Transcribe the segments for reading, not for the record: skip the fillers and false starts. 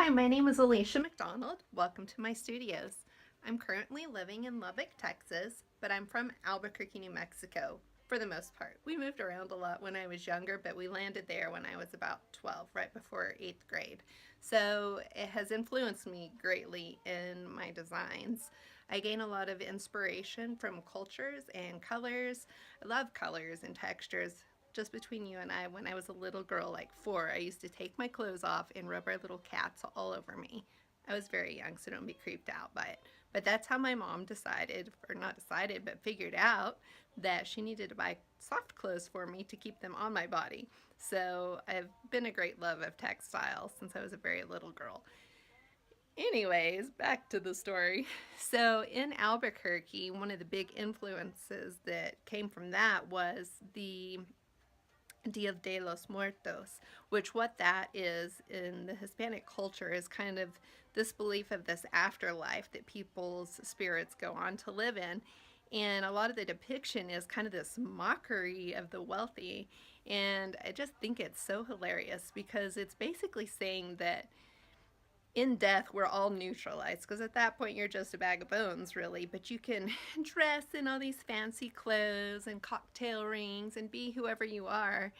Hi, my name is Alicia McDonald. Welcome to my studios. I'm currently living in Lubbock, Texas, but I'm from Albuquerque, New Mexico for the most part. We moved around a lot when I was younger, but we landed there when I was about 12, right before 8th grade. So it has influenced me greatly in my designs. I gain a lot of inspiration from cultures and colors. I love colors and textures. Just between you and I, when I was a little girl, like 4, I used to take my clothes off and rub our little cats all over me. I was very young, so don't be creeped out by it. But that's how my mom decided, or not decided, but figured out that she needed to buy soft clothes for me to keep them on my body. So I've been a great love of textiles since I was a very little girl. Anyways, back to the story. So in Albuquerque, one of the big influences that came from that was the Dia de los Muertos, which what that is in the Hispanic culture is kind of this belief of this afterlife that people's spirits go on to live in. And a lot of the depiction is kind of this mockery of the wealthy. And I just think it's so hilarious because it's basically saying that in death we're all neutralized, because at that point you're just a bag of bones really, but you can dress in all these fancy clothes and cocktail rings and be whoever you are,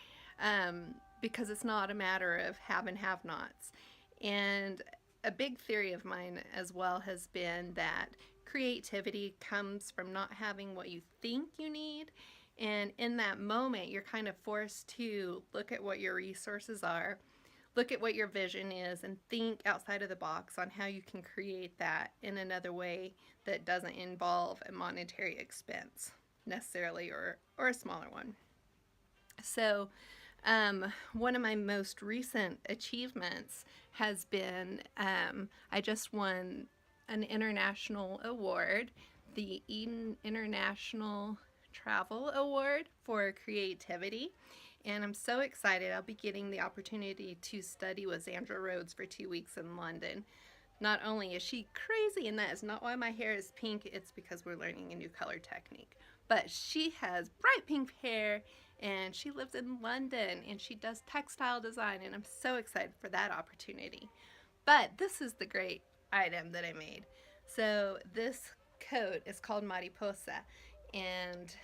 because it's not a matter of have and have nots. And a big theory of mine as well has been that creativity comes from not having what you think you need, and in that moment you're kind of forced to look at what your resources are, look at what your vision is, and think outside of the box on how you can create that in another way that doesn't involve a monetary expense necessarily, or a smaller one. So one of my most recent achievements has been I just won an international award, the Eden International Travel Award for creativity. And I'm so excited. I'll be getting the opportunity to study with Zandra Rhodes for 2 weeks in London. Not only is she crazy, and that is not why my hair is pink, it's because we're learning a new color technique. But she has bright pink hair, and she lives in London, and she does textile design, and I'm so excited for that opportunity. But this is the great item that I made. So this coat is called Mariposa, and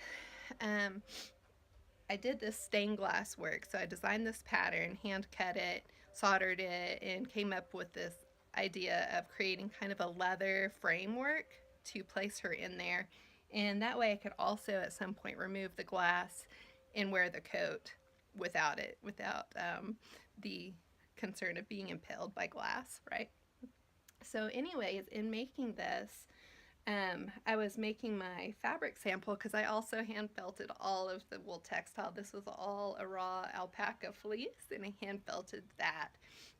I did this stained glass work. So I designed this pattern, hand cut it, soldered it, and came up with this idea of creating kind of a leather framework to place her in there. And that way I could also at some point remove the glass and wear the coat without the concern of being impaled by glass, right? So anyways, in making this, I was making my fabric sample because I also hand felted all of the wool textile. This was all a raw alpaca fleece, and I hand felted that.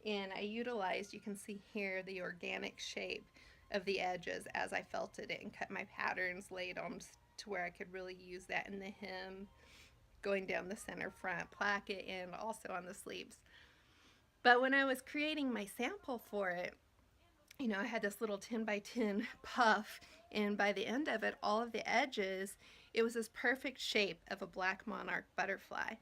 And I utilized, you can see here, the organic shape of the edges as I felted it and cut my patterns, laid them to where I could really use that in the hem, going down the center front placket, and also on the sleeves. But when I was creating my sample for it, you know, I had this little 10 by 10 puff, and by the end of it, all of the edges, it was this perfect shape of a black monarch butterfly.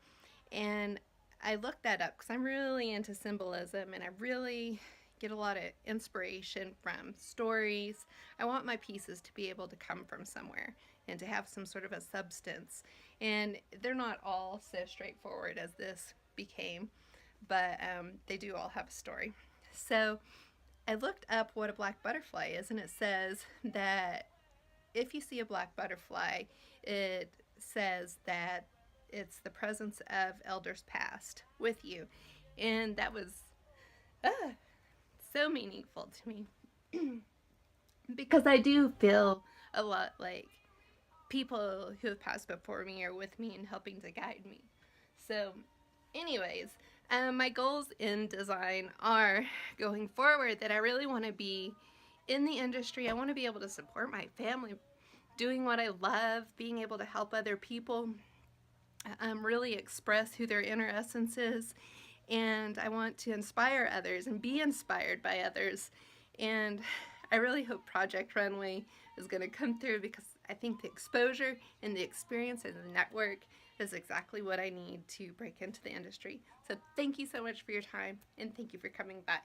And I looked that up because I'm really into symbolism, and I really get a lot of inspiration from stories. I want my pieces to be able to come from somewhere and to have some sort of a substance. And they're not all so straightforward as this became, but they do all have a story. So I looked up what a black butterfly is, and it says that if you see a black butterfly, it says that it's the presence of elders past with you. And that was so meaningful to me because I do feel a lot like people who have passed before me are with me and helping to guide me. So anyways, my goals in design are going forward that I really want to be in the industry. I want to be able to support my family doing what I love, being able to help other people really express who their inner essence is, and I want to inspire others and be inspired by others. And I really hope Project Runway is going to come through, because I think the exposure and the experience and the network is exactly what I need to break into the industry. So thank you so much for your time, and thank you for coming by.